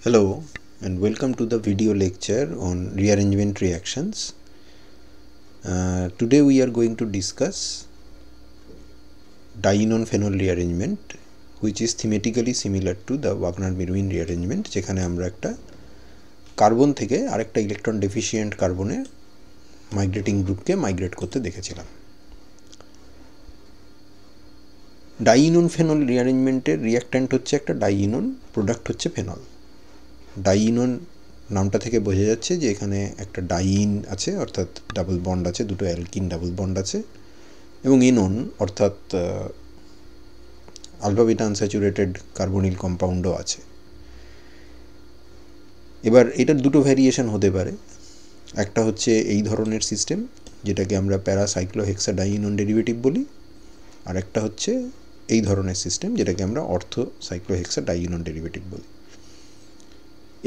Hello and welcome to the video lecture on rearrangement reactions. Today we are going to discuss dienone phenol rearrangement, which is thematically similar to the Wagner-Mirwin rearrangement, যেখানে আমরা একটা carbon থেকে আরেকটা electron deficient কার্বনের migrating গ্রুপকে migrate করতে দেখেছিলাম। ডাইইনোন phenol রিঅ্যারেঞ্জমেন্টের reactant হচ্ছে একটা ডাইইনোন, প্রোডাক্ট হচ্ছে ফেনল। ডাইইনোন নামটা থেকে বোঝা যাচ্ছে যে এখানে একটা ডাইইন আছে, অর্থাৎ ডাবল বন্ড আছে, দুটো অ্যালকিন ডাবল বন্ড আছে, এবং এনোন অর্থাৎ আলফা বিটা আনস্যাচুরেটেড কার্বনিল কম্পাউন্ডও আছে। এবার এটার দুটো ভ্যারিয়েশন হতে পারে। একটা হচ্ছে এই ধরনের সিস্টেম, যেটাকে আমরা প্যারাসাইক্লোহেক্সা ডাইইনোন ডেরিভেটিভ বলি, আর একটা হচ্ছে এই ধরনের সিস্টেম, যেটাকে আমরা অর্থো সাইক্লোহেক্সা ডাইইনোন ডেরিভেটিভ বলি।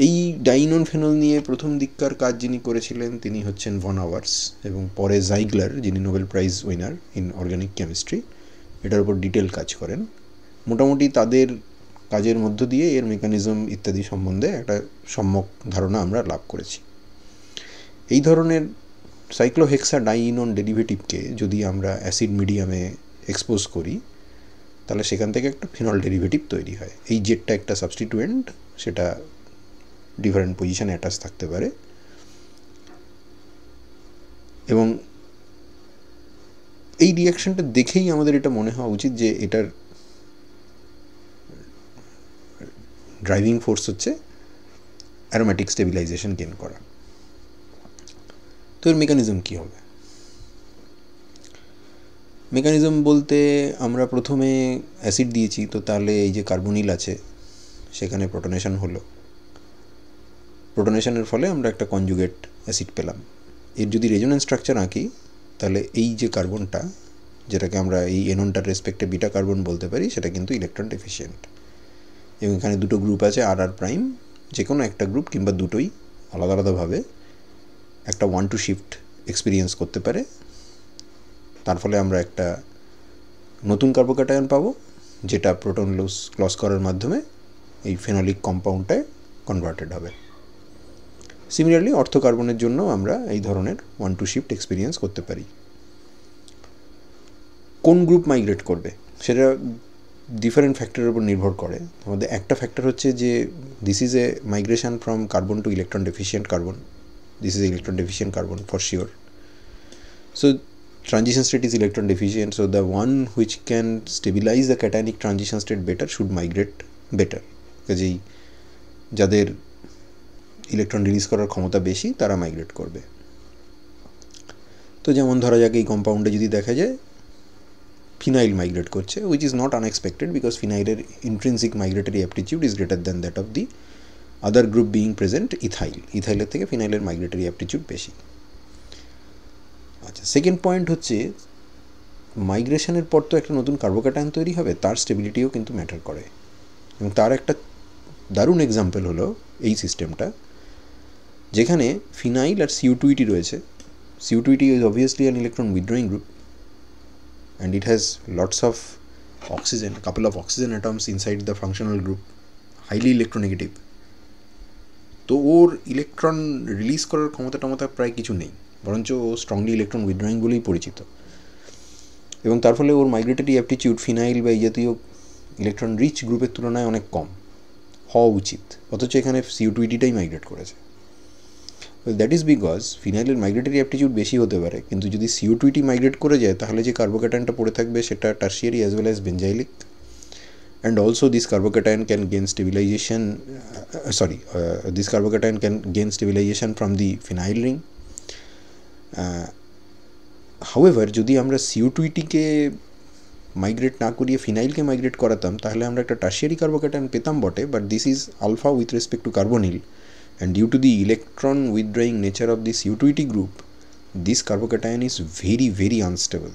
এই ডাইইনোন ফেনল নিয়ে প্রথম দিককার কাজ যিনি করেছিলেন তিনি হচ্ছেন ভন আওয়ার্স, এবং পরে জাইগলার, যিনি Nobel prize winner in organic chemistry, এটার উপর ডিটেল কাজ করেন। মোটামুটি তাদের কাজের মধ্য দিয়ে এর মেকানিজম ইত্যাদি সম্বন্ধে একটা সম্যক ধারণা আমরা লাভ করেছি। এই ধরনের সাইক্লোহেক্সা ডাইইনোন ডেরিভেটিভকে যদি আমরা অ্যাসিড মিডিয়ামে এক্সপোজ করি, তাহলে সেখান থেকে একটা ফিনল ডেরিভেটিভ তৈরি হয়। এই জেটটা একটা সাবস্টিটিউয়েন্ট, সেটা ডিফারেন্ট পজিশানে অ্যাটাচ থাকতে পারে, এবং এই রিয়াকশনটা দেখেই আমাদের এটা মনে হওয়া উচিত যে এটার ড্রাইভিং ফোর্স হচ্ছে অ্যারোমেটিক স্টেবিলাইজেশন গেন করা। তো এর মেকানিজম কী হবে? মেকানিজম বলতে আমরা প্রথমে অ্যাসিড দিয়েছি, তো তাহলে এই যে কার্বনিল আছে সেখানে প্রোটনেশন হলো। প্রোটনেশনের ফলে আমরা একটা কনজুগেট অ্যাসিড পেলাম। এর যদি রেজোনেন্স স্ট্রাকচার আঁকি, তাহলে এই যে কার্বনটা, যেটাকে আমরা এই এনোনটার রেসপেক্টে বিটা কার্বন বলতে পারি, সেটা কিন্তু ইলেকট্রন ডেফিসিয়েন্ট। এবং এখানে দুটো গ্রুপ আছে, আর আর প্রাইম, যে কোনো একটা গ্রুপ কিংবা দুটোই আলাদা আলাদাভাবে একটা 1-2 শিফট এক্সপিরিয়েন্স করতে পারে। তার ফলে আমরা একটা নতুন কার্বোক্যাটায়ন পাবো, যেটা প্রোটন লস করার মাধ্যমে এই ফেনলিক কম্পাউন্ডটায় কনভার্টেড হবে। সিমিলারলি অর্থোকার্বনের জন্য আমরা এই ধরনের 1-2 শিফট এক্সপিরিয়েন্স করতে পারি। কোন গ্রুপ মাইগ্রেট করবে সেটা ডিফারেন্ট ফ্যাক্টরের উপর নির্ভর করে। আমাদের একটা ফ্যাক্টর হচ্ছে যে this is a migration from carbon to electron deficient carbon, this is electron deficient carbon for sure. So transition state is electron deficient, so the one which can stabilize the cationic transition state better should migrate better, কাজেই যাদের electron release করার ক্ষমতা বেশি তারা migrate করবে। তো যেমন ধরা যাক এই কম্পাউন্ডে যদি দেখা যায় ফিনাইল মাইগ্রেট করছে, which is not unexpected, because ফিনাইলের intrinsic migratory aptitude is greater than that of the other group being present ethyl. ইথাইলের থেকে ফিনাইলের মাইগ্রেটরি অ্যাপটিটিউড বেশি। আচ্ছা, সেকেন্ড পয়েন্ট হচ্ছে মাইগ্রেশনের পর তো একটা নতুন কার্বোক্যাটায়ন তৈরি হবে, তার স্টেবিলিটিও কিন্তু ম্যাটার করে। এবং তার একটা দারুণ এক্সাম্পল হলো এই সিস্টেমটা, যেখানে ফিনাইল আর CO2 রয়েছে। CO2 is obviously an electron withdrawing group and it has lots of oxygen, a couple of oxygen atoms inside the functional group, highly electronegative. তো ওর ইলেকট্রন রিলিজ করার ক্ষমতা প্রায় কিছু নেই, বরঞ্চ ও স্ট্রংলি ইলেকট্রন উইথড্রয়িং বলেই পরিচিত। এবং তার ফলে ওর মাইগ্রেটরি অ্যাপটিটিউড ফিনাইল বা এই জাতীয় ইলেকট্রন রিচ গ্রুপের তুলনায় অনেক কম হওয়া উচিত, অথচ এখানে CO2 মাইগ্রেট করেছে। দ্যাট ইজ বিকজ ফিনাইলের মাইগ্রেটরি অ্যাপটিটিউড বেশি হতে পারে, কিন্তু যদি CO2 মাইগ্রেট করে যায় তাহলে যে কার্বোক্যাটায়নটা পড়ে থাকবে সেটা tertiary as well as benzylic, and also this carbocation can gain stabilization this carbocation can gain stabilization from the phenyl ring. However, যদি আমরা CO2 মাইগ্রেট না করিয়ে ফিনাইলকে মাইগ্রেট করাতাম, তাহলে আমরা একটা টার্সিয়ারি কার্বোক্যাটায়ন পেতাম বটে, but this is alpha with respect to carbonyl, and due to the electron withdrawing nature of the CO2 group, this carbocation is very very unstable,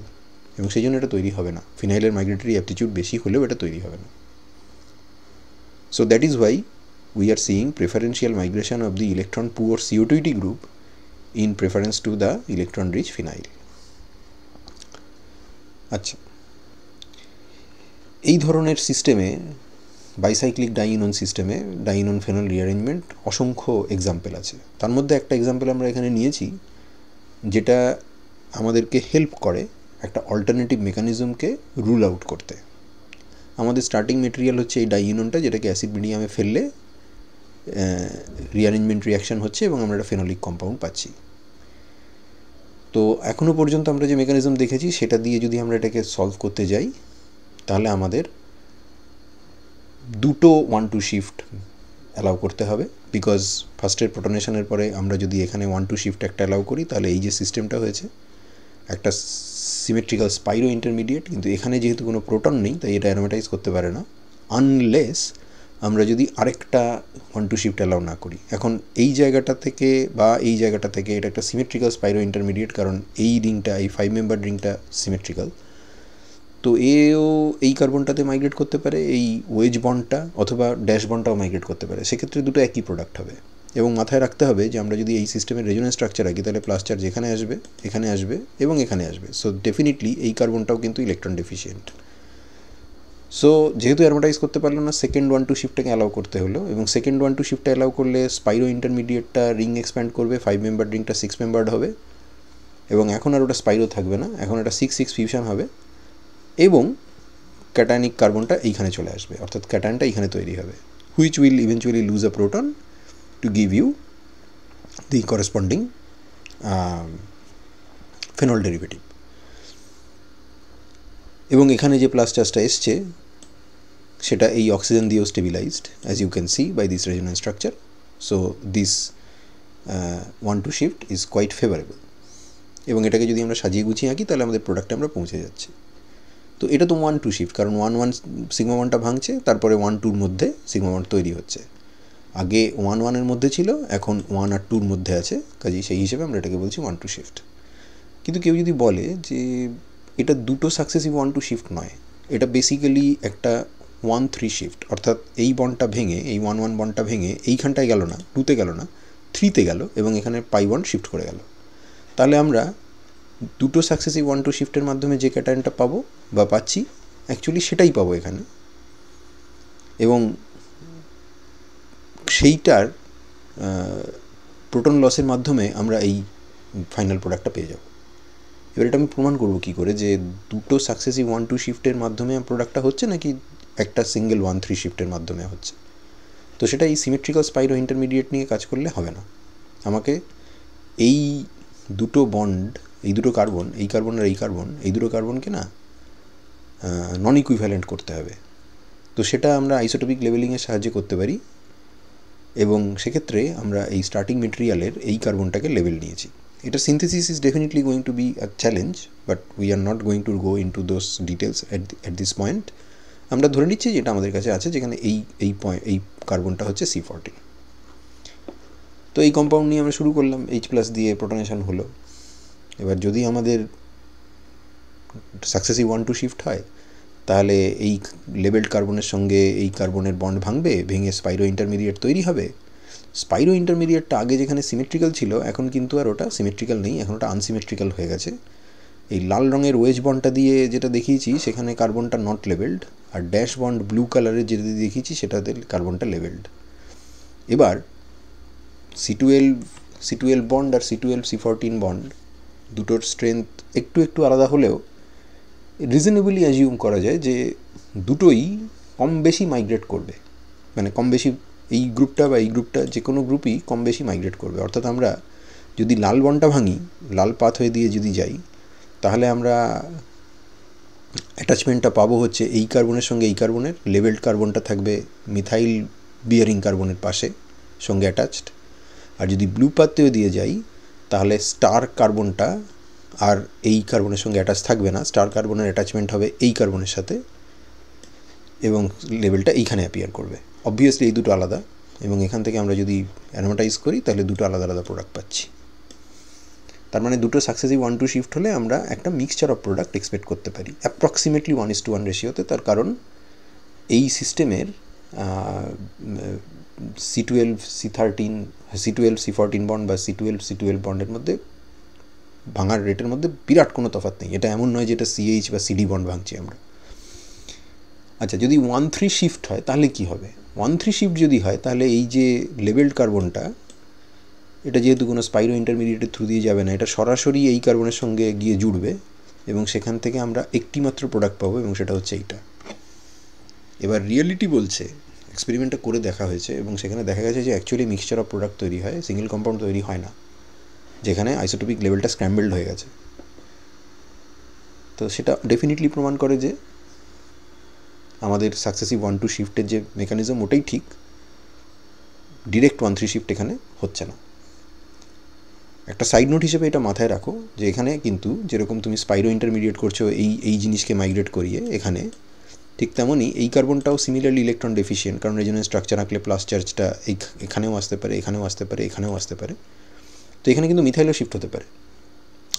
এবং সেই জন্য এটা তৈরি হবে না। ফিনাইলের মাইগ্রেটরি অ্যাপটিটিউড বেশি হলেও এটা তৈরি হবে না। So that is why we are seeing preferential migration of the electron poor CO2 group in preference to the electron rich phenyl. আচ্ছা, এই ধরনের সিস্টেমে বাইসাইক্লিক ডাইইনন সিস্টেমে ডাইইনন ফেনল রিঅ্যারেঞ্জমেন্ট অসংখ্য এক্সাম্পল আছে। তার মধ্যে একটা এক্সাম্পল আমরা এখানে নিয়েছি যেটা আমাদেরকে হেল্প করে একটা অল্টারনেটিভ মেকানিজমকে রুল আউট করতে। আমাদের স্টার্টিং মেটেরিয়াল হচ্ছে এই ডাইইননটা, যেটাকে অ্যাসিড মিডিয়ামে ফেললে রিঅ্যারেঞ্জমেন্ট রিয়াকশান হচ্ছে এবং আমরা একটা ফেনলিক কম্পাউন্ড পাচ্ছি। তো এখনও পর্যন্ত আমরা যে মেকানিজম দেখেছি সেটা দিয়ে যদি আমরা এটাকে সলভ করতে যাই তাহলে আমাদের দুটো 1-2 শিফট অ্যালাউ করতে হবে, বিকজ ফার্স্টের প্রোটনেশনের পরে আমরা যদি এখানে 1-2 শিফট একটা অ্যালাউ করি তাহলে এই যে সিস্টেমটা হয়েছে একটা সিমেট্রিক্যাল স্পাইরো ইন্টারমিডিয়েট, কিন্তু এখানে যেহেতু কোনো প্রোটন নেই তাই এটা অ্যারোমেটাইজ করতে পারে না আনলেস আমরা যদি আরেকটা 1-2 শিফট অ্যালাউ না করি। এখন এই জায়গাটা থেকে বা এই জায়গাটা থেকে এটা একটা সিমেট্রিক্যাল স্পাইরো ইন্টারমিডিয়েট, কারণ এই রিংটা, এই 5 মেম্বার রিংটা সিমেট্রিক্যাল। তো এও এই কার্বনটাতে মাইগ্রেট করতে পারে, এই ওয়েজ বন্ডটা অথবা ড্যাশ বন্ডটাও মাইগ্রেট করতে পারে। সেক্ষেত্রে দুটো একই প্রোডাক্ট হবে। এবং মাথায় রাখতে হবে যে আমরা যদি এই সিস্টেমের রেজোনেন্স স্ট্রাকচার আঁকি তাহলে প্লাস চার্জ এখানে আসবে, এখানে আসবে এবং এখানে আসবে। সো ডেফিনেটলি এই কার্বনটাও কিন্তু ইলেকট্রন ডেফিসিয়েন্ট। সো যেহেতু অ্যারোমেটাইজ করতে পারলো না, সেকেন্ড 1-2 শিফটটাকে অ্যালাউ করতে হলো, এবং সেকেন্ড 1-2 শিফটটা অ্যালাউ করলে স্পাইরো ইন্টারমিডিয়েটটা রিং এক্সপ্যান্ড করবে, 5 মেম্বার রিংটা 6 মেম্বার্ড হবে, এবং এখন আর ওটা স্পাইরো থাকবে না, এখন এটা 6-6 ফিউশন হবে এবং ক্যাটায়নিক কার্বনটা এইখানে চলে আসবে, অর্থাৎ ক্যাটায়নটা এইখানে তৈরি হবে, which will eventually lose a proton to give you the corresponding phenol derivative. এবং এখানে যে প্লাস চার্জটা এসছে সেটা এই অক্সিজেন দিয়েও stabilized, as you can see by this resonance structure. So this 1-2 shift is quite favourable. এবং এটাকে যদি আমরা সাজিয়ে গুছিয়ে আঁকি তাহলে আমাদের প্রোডাক্টে আমরা পৌঁছে যাচ্ছি। তো এটা তো 1-2 শিফট, কারণ 1-1 সিগমা বন্ডটা ভাঙছে, তারপরে 1-2-র মধ্যে সিগমা বন্ড তৈরি হচ্ছে। আগে 1-1-এর মধ্যে ছিল, এখন 1 আর 2-র মধ্যে আছে, কাজেই সেই হিসেবে আমরা এটাকে বলছি 1-2 শিফট। কিন্তু কেউ যদি বলে যে এটা দুটো সাকসেসিভ 1-2 শিফট নয়, এটা বেসিক্যালি একটা 1-3 শিফট, অর্থাৎ এই বন্ডটা ভেঙে, এই 1-1 বন্ডটা ভেঙে এইখানটায় গেল না, 2-তে গেল না, 3-তে গেল এবং এখানে পাই বন্ড শিফট করে গেল, তাহলে আমরা দুটো সাকসেসিভ 1-2 শিফটের মাধ্যমে যে ক্যাটায়নটা পাবো বা পাচ্ছি অ্যাকচুয়ালি সেটাই পাবো এখানে, এবং সেইটার প্রোটন লসের মাধ্যমে আমরা এই ফাইনাল প্রোডাক্টটা পেয়ে যাব। এবার এটা আমি প্রমাণ করবো কী করে যে দুটো সাকসেসিভ 1-2 শিফটের মাধ্যমে প্রোডাক্টটা হচ্ছে নাকি একটা সিঙ্গেল 1-3 শিফটের মাধ্যমে হচ্ছে। তো সেটা এই সিমেট্রিক্যাল স্পাইরো ইন্টারমিডিয়েট নিয়ে কাজ করলে হবে না, আমাকে এই দুটো বন্ড, এই দুটো কার্বন, এই কার্বন আর এই কার্বন, এই দুটো কার্বনকে না নন ইকুইভ্যালেন্ট করতে হবে। তো সেটা আমরা আইসোটোপিক লেভেলিংয়ের সাহায্যে করতে পারি, এবং সেক্ষেত্রে আমরা এই স্টার্টিং মেটেরিয়ালের এই কার্বনটাকে লেভেল নিয়েছি। এটা synthesis is definitely going to be a challenge, but we are not going to go in to those details at this point. আমরা ধরে নিচ্ছি যেটা আমাদের কাছে আছে, যেখানে এই কার্বনটা হচ্ছে C14। তো এই কম্পাউন্ড নিয়ে আমরা শুরু করলাম, H+ দিয়ে প্রোটনেশন হলো। এবার যদি আমাদের সাকসেসিভ 1-2 শিফট হয় তাহলে এই লেবেলড কার্বনের সঙ্গে এই কার্বনের বন্ড ভাঙবে, ভেঙে স্পাইরো ইন্টারমিডিয়েট তৈরি হবে। স্পাইরো ইন্টারমিডিয়েটটা আগে যেখানে সিমেট্রিক্যাল ছিল এখন কিন্তু আর ওটা সিমেট্রিক্যাল নেই, এখন ওটা আনসিমেট্রিক্যাল হয়ে গেছে। এই লাল রঙের ওয়েজ বন্ডটা দিয়ে যেটা দেখিয়েছি সেখানে কার্বনটা নট লেভেলড, আর ড্যাশ বন্ড ব্লু কালারের যেটা দেখিয়েছি সেটাতে কার্বনটা লেভেলড। এবার C12 বন্ড আর C12C14 বন্ড দুটোর স্ট্রেংথ একটু একটু আলাদা হলেও রিজনেবলি অ্যাজিউম করা যায় যে দুটোই কম বেশি মাইগ্রেট করবে, মানে কম বেশি এই গ্রুপটা বা এই গ্রুপটা যে কোনো গ্রুপই কম বেশি মাইগ্রেট করবে। অর্থাৎ আমরা যদি লাল বন্ডটা ভাঙি, লাল পাথ হয়ে দিয়ে যদি যাই, তাহলে আমরা অ্যাটাচমেন্টটা পাবো হচ্ছে এই কার্বনের সঙ্গে এই কার্বনের, লেভেলড কার্বনটা থাকবে মিথাইল বিয়ারিং কার্বনের পাশে সঙ্গে অ্যাটাচড। আর যদি ব্লু পাথেও দিয়ে যাই তাহলে স্টার কার্বনটা আর এই কার্বনের সঙ্গে অ্যাটাচ থাকবে না, স্টার কার্বনের অ্যাটাচমেন্ট হবে এই কার্বনের সাথে এবং লেভেলটা এইখানে অ্যাপিয়ার করবে। অবভিয়াসলি এই দুটো আলাদা, এবং এখান থেকে আমরা যদি অ্যারোমেটাইজ করি তাহলে দুটো আলাদা আলাদা প্রোডাক্ট পাচ্ছি। তার মানে দুটো সাকসেসিভ 1-2 শিফট হলে আমরা একটা মিক্সচার অফ প্রোডাক্ট এক্সপেক্ট করতে পারি অ্যাপ্রক্সিমেটলি 1:1 রেশিওতে। তার কারণ এই সিস্টেমের C12C14 বন্ড বা C12C12 বন্ডের মধ্যে ভাঙার রেটের মধ্যে বিরাট কোনো তফাৎ নেই। এটা এমন নয় যে এটা CH বা CD বন্ড ভাঙছি আমরা। আচ্ছা, যদি 1,3 শিফট হয় তাহলে কি হবে? 1,3 শিফট যদি হয় তাহলে এই যে লেবেলড কার্বনটা, এটা যেহেতু কোনো স্পাইরো ইন্টারমিডিয়েটের থ্রু দিয়ে যাবে না, এটা সরাসরি এই কার্বনের সঙ্গে গিয়ে জুড়বে এবং সেখান থেকে আমরা একটি মাত্র প্রোডাক্ট পাবো এবং সেটা হচ্ছে এইটা। এবার রিয়েলিটি বলছে, এক্সপেরিমেন্টটা করে দেখা হয়েছে এবং সেখানে দেখা গেছে যে অ্যাকচুয়ালি মিক্সচার অফ প্রোডাক্ট তৈরি হয়, সিঙ্গেল কম্পাউন্ড তৈরি হয় না, যেখানে আইসোটোপিক লেভেলটা স্ক্র্যাম্বলড হয়ে গেছে। তো সেটা ডেফিনেটলি প্রমাণ করে যে আমাদের সাকসেসিভ 1-2 শিফটের যে মেকানিজম ওটাই ঠিক, ডিরেক্ট 1-3 শিফট এখানে হচ্ছে না। একটা সাইড নোট হিসেবে এটা মাথায় রাখো যে এখানে কিন্তু যেরকম তুমি স্পাইরো ইন্টারমিডিয়েট করছো এই জিনিসকে মাইগ্রেট করিয়ে এখানে, ঠিক তেমনই এই কার্বনটাও সিমিলারলি ইলেকট্রন ডেফিশিয়েন্ট, কারণ রেজোনেন্স স্ট্রাকচার আঁকলে প্লাস চার্জটা এখানেও আসতে পারে, এখানেও আসতে পারে, এখানেও আসতে পারে। তো এখানে কিন্তু মিথাইলও শিফট হতে পারে।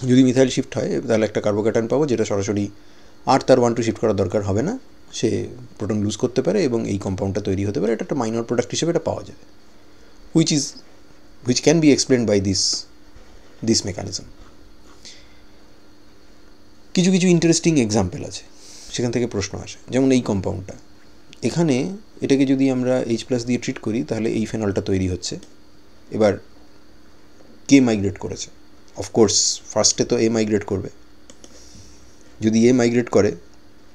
যদি মিথাইল শিফট হয় তাহলে একটা কার্বোক্যাটায়ন পাবো যেটা সরাসরি আর তার 1-2 শিফট করার দরকার হবে না, সে প্রোটন লুজ করতে পারে এবং এই কম্পাউন্ডটা তৈরি হতে পারে। এটা একটা মাইনর প্রোডাক্ট হিসেবে এটা পাওয়া যাবে, which can be explained by this mechanism. কিছু কিছু ইন্টারেস্টিং এক্সাম্পল আছে, সেখান থেকে প্রশ্ন আসে। যেমন এই কম্পাউন্ডটা, এখানে এটাকে যদি আমরা H+ দিয়ে ট্রিট করি তাহলে এই ফেনলটা তৈরি হচ্ছে। এবার কে মাইগ্রেট করেছে? অফকোর্স ফার্স্টে তো এ মাইগ্রেট করবে। যদি এ মাইগ্রেট করে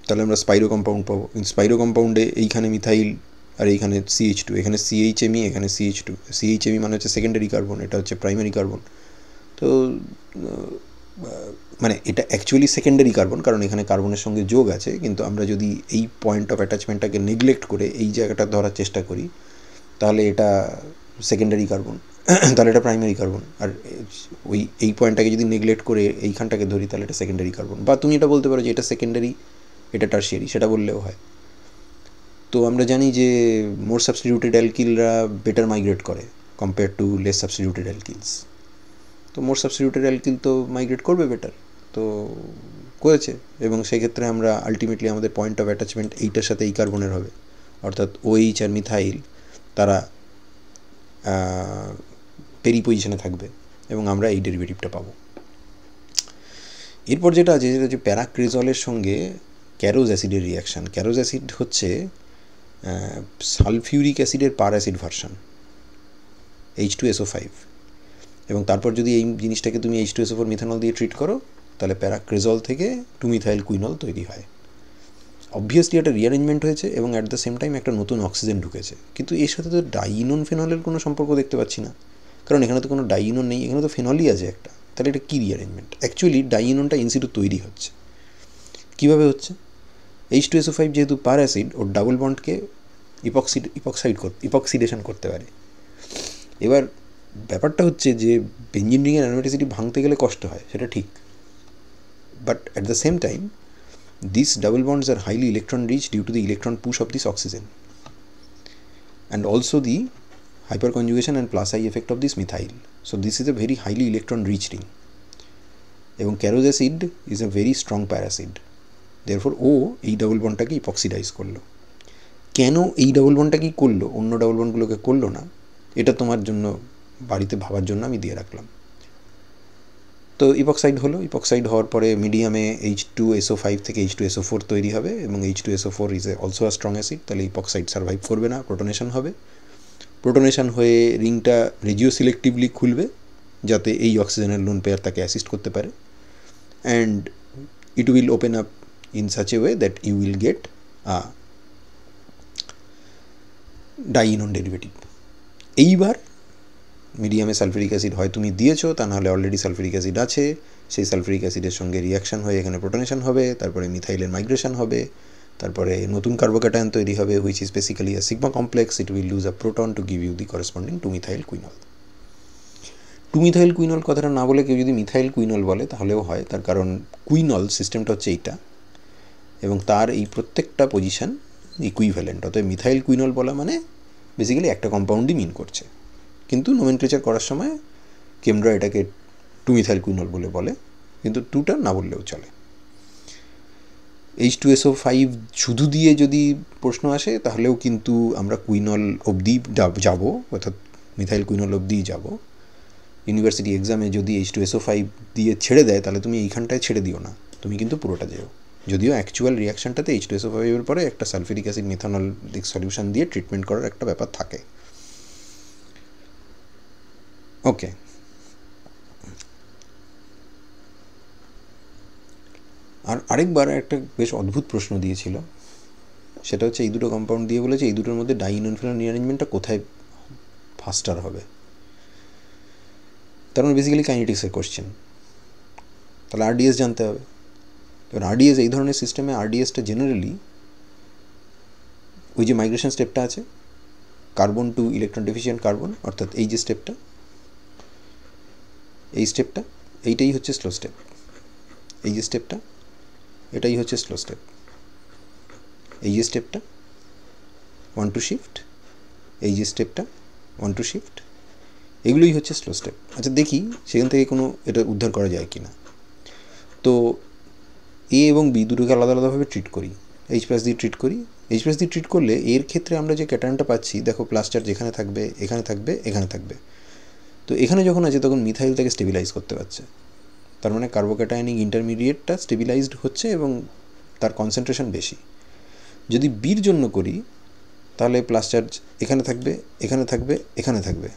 তাহলে আমরা স্পাইরো কম্পাউন্ড পাবো। স্পাইরো কম্পাউন্ডে এইখানে মিথাইল আর এইখানে CH2, এখানে CHMe, এখানে CH2। CHMe মানে হচ্ছে সেকেন্ডারি কার্বন, এটা হচ্ছে প্রাইমারি কার্বন। তো মানে এটা অ্যাকচুয়ালি সেকেন্ডারি কার্বন, কারণ এখানে কার্বনের সঙ্গে যোগ আছে, কিন্তু আমরা যদি এই পয়েন্ট অফ অ্যাটাচমেন্টটাকে নেগলেক্ট করে এই জায়গাটা ধরার চেষ্টা করি তাহলে এটা সেকেন্ডারি কার্বন, তাহলে এটা প্রাইমারি কার্বন। আর এই পয়েন্টটাকে যদি নেগলেক্ট করে এইখানটাকে ধরি তাহলে এটা সেকেন্ডারি কার্বন। বা তুমি এটা বলতে পারো যে এটা সেকেন্ডারি, এটা টারশিয়ারি, সেটা বললেও হয়। তো আমরা জানি যে মোর সাবস্টিটিউটেড অ্যালকিলরা বেটার মাইগ্রেট করে কম্পেয়ার টু লেস সাবস্টিটিউটেড অ্যালকিলস। তো মোর সাবস্টিটিউটেড অ্যালকিল তো মাইগ্রেট করবে বেটার, তো করেছে। এবং সেক্ষেত্রে আমরা আলটিমেটলি আমাদের পয়েন্ট অফ অ্যাটাচমেন্ট এইটার সাথে এই কার্বনের হবে, অর্থাৎ OH আর মিথাইল তারা পেরি পজিশনে থাকবে এবং আমরা এই ডেরিভেটিভটা পাবো। এরপর যেটা আছে সেটা হচ্ছে প্যারাক্রেজলের সঙ্গে ক্যারোজ অ্যাসিডের রিয়াকশান। ক্যারোজ অ্যাসিড হচ্ছে সালফিউরিক অ্যাসিডের পার অ্যাসিড ভার্সান, H2SO5। এবং তারপর যদি এই জিনিসটাকে তুমি H2SO4 মিথানল দিয়ে ট্রিট করো তাহলে প্যারাক্রেজল থেকে 2মিথাইল কুইনল তৈরি হয়। অবভিয়াসলি একটা রিঅ্যারেঞ্জমেন্ট হয়েছে এবং অ্যাট দ্য সেম টাইম একটা নতুন অক্সিজেন ঢুকেছে, কিন্তু এর সাথে তো ডাইইনোন ফেনলের কোনো সম্পর্ক দেখতে পাচ্ছি না, কারণ এখানে তো কোনো ডাইইনোন নেই, এখানে তো ফেনলই আছে একটা। তাহলে এটা কী রিঅ্যারেঞ্জমেন্ট? অ্যাকচুয়ালি ডাইইনোনটা ইনসিটু তৈরি হচ্ছে। কীভাবে হচ্ছে? H2SO5 যেহেতু পার অ্যাসিড, ওর ডাবল বন্ডকে ইপক্সিডেশন করতে পারে। এবার ব্যাপারটা হচ্ছে যে বেঞ্জিন রিংয়ের অ্যারোমেটিসিটি ভাঙতে গেলে কষ্ট হয়, সেটা ঠিক, but at the same time these double bonds are highly electron rich due to the electron push of this oxygen and also the hyperconjugation and plus I effect of this methyl. So this is a very highly electron rich ring. এবং Caro's acid is a very strong paracid. Therefore ও এই double বন্ডটাকে ইপক্সিডাইজ করলো। কেন এই double বন্ডটাকেই করলো, অন্য double বন্ডগুলোকে করলো না, এটা তোমার জন্য বাড়িতে ভাবার জন্য আমি দিয়ে রাখলাম। তো ইপক্সাইড হলো, ইপক্সাইড হওয়ার পরে মিডিয়ামে H2SO5 থেকে H2SO4 তৈরি হবে এবং H2SO4 is also a strong acid. তাহলে ইপক্সাইড সার্ভাইভ করবে না, প্রোটনেশন হবে। প্রোটনেশন হয়ে রিংটা রেজিও সিলেক্টিভলি খুলবে যাতে এই অক্সিজেনের লোন পেয়ার তাকে অ্যাসিস্ট করতে পারে, and it will open up in such a way that you will get a dienone derivative. এইবার মিডিয়ামে সালফিউরিক অ্যাসিড হয় তুমি দিয়েছো, তা নাহলে অলরেডি সালফিউরিক অ্যাসিড আছে, সেই সালফিউরিক অ্যাসিডের সঙ্গে রিয়াকশান হয়ে এখানে প্রোটনেশন হবে, তারপরে মিথাইলের মাইগ্রেশন হবে, তারপরে নতুন কার্বোক্যাটায়ন তৈরি হবে which is basically a sigma complex. It will lose a proton to give you the corresponding two methyl quinol. Two methyl quinol কথাটা না বলে কেউ যদি মিথাইল কুইনল বলে তাহলেও হয়, তার কারণ কুইনল সিস্টেমটা হচ্ছে এইটা এবং তার এই প্রত্যেকটা পজিশন ইকুইভ্যালেন্ট। অতএব মিথাইল কুইনল বলা মানে বেসিক্যালি একটা কম্পাউন্ডই মিন করছে, কিন্তু নোমেনক্লেচার করার সময় কেমরা এটাকে 2মিথাইল কুইনল বলে, কিন্তু 2টা না বললেও চলে। H2SO5 শুধু দিয়ে যদি প্রশ্ন আসে তাহলেও কিন্তু আমরা কুইনল অবধি যাব, অর্থাৎ মিথাইল কুইনল অবধিই যাব। ইউনিভার্সিটি এক্সামে যদি H2SO5 দিয়ে ছেড়ে দেয় তাহলে তুমি এইখানটায় ছেড়ে দিও না, তুমি কিন্তু পুরোটা যেও। যদিও অ্যাকচুয়াল রিয়াকশানটাতে H2SO5 পরে একটা সালফিউরিক অ্যাসিড মিথানলিক সলিউশন দিয়ে ট্রিটমেন্ট করার একটা ব্যাপার থাকে। ওকে, আর আরেকবার একটা বেশ অদ্ভুত প্রশ্ন দিয়েছিল, সেটা হচ্ছে এই দুটো কম্পাউন্ড দিয়ে বলেছে এই দুটোর মধ্যে ডাইইনোনফেনল রিঅ্যারেঞ্জমেন্টটা কোথায় ফাস্টার হবে। তার মানে বেসিক্যালি কাইনেটিক্সের কোশ্চেন। তাহলে আরডিএস জানতে হবে। এবার আরডিএস, এই ধরনের সিস্টেমে আরডিএসটা জেনারেলি ওই যে মাইগ্রেশন স্টেপটা আছে, carbon to electron deficient carbon, অর্থাৎ এই যে স্টেপটা, এই স্টেপটা, এইটাই হচ্ছে স্লো স্টেপ। এই যে স্টেপটা, এটাই হচ্ছে স্লো স্টেপ। এই যে স্টেপটা 1 টু শিফট, এই যে স্টেপটা 1 টু শিফট, এগুলোই হচ্ছে স্লো স্টেপ। আচ্ছা দেখি সেখান থেকে কোনো এটা উদ্ধার করা যায় কি না। তো এ এবং বি দুটোকে আলাদা আলাদাভাবে ট্রিট করি, H+ দিয়ে ট্রিট করি। H+ দিয়ে ট্রিট করলে এর ক্ষেত্রে আমরা যে ক্যাটায়নটা পাচ্ছি, দেখো প্লাস চার্জ যেখানে থাকবে, এখানে থাকবে, এখানে থাকবে। তো এখানে যখন আছে তখন মিথাইল তাকে স্টেবিলাইজ করতে পারছে। তার মানে কার্বোক্যাটায়নিক ইন্টারমিডিয়েটটা স্টেবিলাইজড হচ্ছে এবং তার কনসেন্ট্রেশন বেশি। যদি বির জন্য করি তাহলে প্লাস চার্জ এখানে থাকবে, এখানে থাকবে, এখানে থাকবে,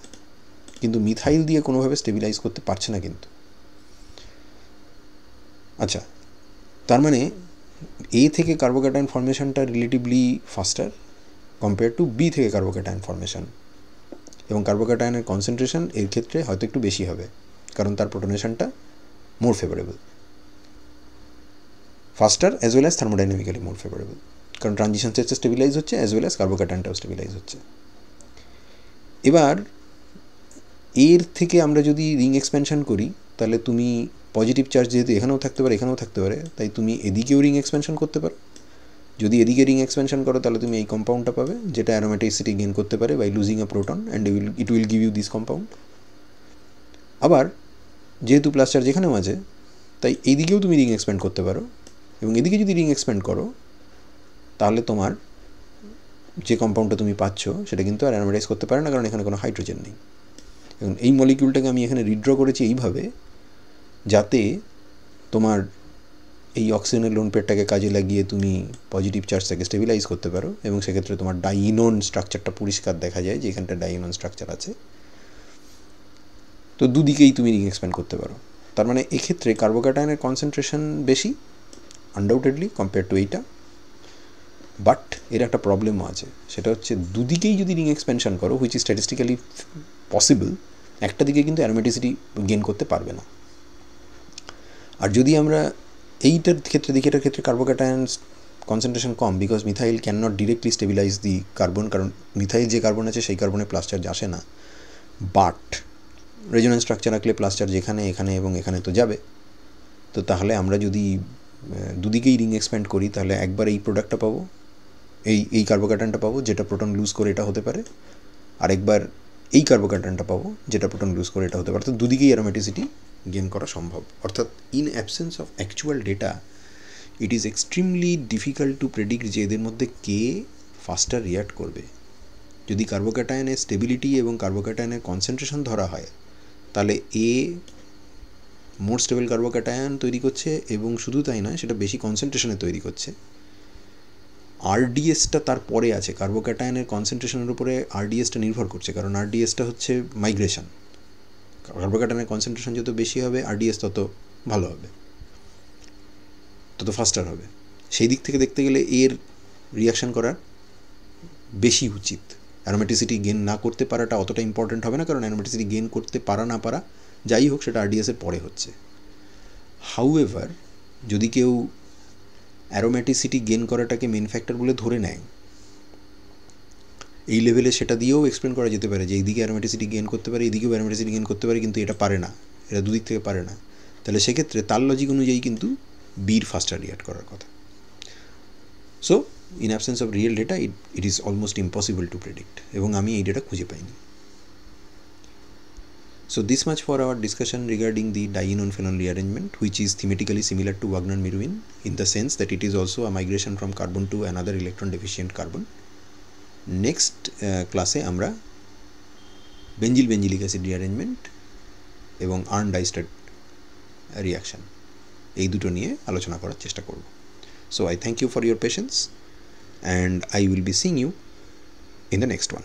কিন্তু মিথাইল দিয়ে কোনোভাবে স্টেবিলাইজ করতে পারছে না কিন্তু। আচ্ছা, তার মানে এ থেকে কার্বোক্যাটায়ন ফর্মেশনটা relatively faster compare to B থেকে কার্বোক্যাটায়ন ফর্মেশন, এবং কার্বোক্যাটায়নের কনসেন্ট্রেশন এর ক্ষেত্রে হয়তো একটু বেশি হবে, কারণ তার প্রোটনেশনটা more favourable, faster as well as thermodynamically more favourable, কারণ ট্রানজিশন স্টেটে স্টেবিলাইজ হচ্ছে অ্যাজ ওয়েল অ্যাজ কার্বোক্যাটায়নটাও স্টেবিলাইজ হচ্ছে। এবার এর থেকে আমরা যদি রিং এক্সপ্যানশন করি তাহলে তুমি পজিটিভ চার্জ যেহেতু এখানেও থাকতে পারে, এখানেও থাকতে পারে, তাই তুমি এদিকেও রিং এক্সপ্যানশন করতে পারো। যদি এদিকে রিং এক্সপ্যানশন করো তাহলে তুমি এই কম্পাউন্ডটা পাবে, যেটা অ্যারোমেটিসিটি গেইন করতে পারে by losing a proton, and it will give you this compound. আবার যেহেতু প্লাস চার্জ এখানেও আছে, তাই এইদিকেও তুমি রিং এক্সপ্যান্ড করতে পারো, এবং এদিকে যদি রিং এক্সপ্যান্ড করো তাহলে তোমার যে কম্পাউন্ডটা তুমি পাচ্ছ সেটা কিন্তু আর অ্যারোমেটাইজ করতে পারে না, কারণ এখানে কোনো হাইড্রোজেন নেই। এবং এই মলিকিউলটাকে আমি এখানে রিড্র করেছি এইভাবে যাতে তোমার এই অক্সিজেনের লোন পেয়ারটাকে কাজে লাগিয়ে তুমি পজিটিভ চার্জটাকে স্টেবিলাইজ করতে পারো, এবং সেক্ষেত্রে তোমার ডাইইনোন স্ট্রাকচারটা পরিষ্কার দেখা যায় যে এখানটা ডাইইনোন স্ট্রাকচার আছে। তো দুদিকেই তুমি রিং এক্সপ্যান্ড করতে পারো। তার মানে এক্ষেত্রে কার্বোক্যাটায়নের কনসেন্ট্রেশন বেশি আনডাউটেডলি কম্পেয়ার টু এইটা, বাট এর একটা প্রবলেমও আছে, সেটা হচ্ছে দুদিকেই যদি রিং এক্সপ্যানশন করো, হুইচ ইজ স্ট্যাটিস্টিক্যালি পসিবল, একটা দিকে কিন্তু অ্যারোমেটিসিটি গেইন করতে পারবে না। আর যদি আমরা এইটার ক্ষেত্রে দেখি, এটার ক্ষেত্রে কার্বোক্যাটায়ন কনসেন্ট্রেশন কম, because methyl can not directly stabilize the carbon, কারণ মিথাইল যে কার্বন আছে সেই কার্বনে প্লাস চার্জ আসে না, বাট রেজোন্যান্স স্ট্রাকচার আঁকলে প্লাস চার্জ এখানে, এখানে এবং এখানে তো যাবে। তো তাহলে আমরা যদি দুদিকেই রিং এক্সপ্যান্ড করি তাহলে একবার এই প্রোডাক্টটা পাবো, এই কার্বোক্যাটায়নটা পাবো যেটা প্রোটন লুজ করে এটা হতে পারে, আরেকবার এই কার্বোক্যাটায়নটা পাবো যেটা প্রোটন লুজ করে এটা হতে পারে। অর্থাৎ দুদিকেই অ্যারোমেটিসিটি গেইন করা সম্ভব। অর্থাৎ in absence of actual data it is extremely difficult to predict যে এদের মধ্যে কে ফাস্টার রিয়াক্ট করবে। যদি কার্বোক্যাটায়নের স্টেবিলিটি এবং কার্বোক্যাটায়নের কনসেন্ট্রেশন ধরা হয় তাহলে এ মোর স্টেবল কার্বোক্যাটায়ন তৈরি করছে, এবং শুধু তাই নয়, সেটা বেশি কনসেন্ট্রেশনে তৈরি করছে। আরডিএসটা তার পরে আছে, কার্বোক্যাটায়নের কনসেন্ট্রেশনের উপরে আরডিএসটা নির্ভর করছে, কারণ আরডিএসটা হচ্ছে মাইগ্রেশন। কার্বোক্যাটায়নের কনসেন্ট্রেশন যত বেশি হবে আরডিএস তত ভালো হবে, তত ফাস্টার হবে। সেই দিক থেকে দেখতে গেলে এর রিয়াকশান করার বেশি উচিত। অ্যারোমেটিসিটি গেইন না করতে পারাটা অতটা ইম্পর্টেন্ট হবে না, কারণ অ্যারোমেটিসিটি গেইন করতে পারা না পারা যাই হোক সেটা আরডিএসের পরে হচ্ছে। হাউএভার যদি কেউ অ্যারোমেটিসিটি গেইন করাটাকে মেন ফ্যাক্টর বলে ধরে নেয়, এই লেভেলে সেটা দিয়েও এক্সপ্লেন করা যেতে পারে যে এইদিকে অ্যারোমেটিসিটি গেইন করতে পারে, এইদিকেও অ্যারোমেটিসিটি গেইন করতে পারে, কিন্তু এটা পারে না, এটা দুদিক থেকে পারে না। তাহলে সেক্ষেত্রে তার লজিক অনুযায়ী কিন্তু বির ফাস্টার রিয়াক্ট করার কথা। So in absence of real data it is almost impossible to predict, এবং আমি এই ডেটা খুঁজে পাইনি। So this much for our discussion regarding the dienone-phenol rearrangement, which is thematically similar to Wagner-Miruin in the sense that it is also a migration from carbon to another electron deficient carbon. Next class আমরা বেঞ্জিল-বেঞ্জিলিক acid rearrangement এবং earn ডাইস্টার reaction এই দুটো নিয়ে আলোচনা করার চেষ্টা করব। So I thank you for your patience, and I will be seeing you in the next one.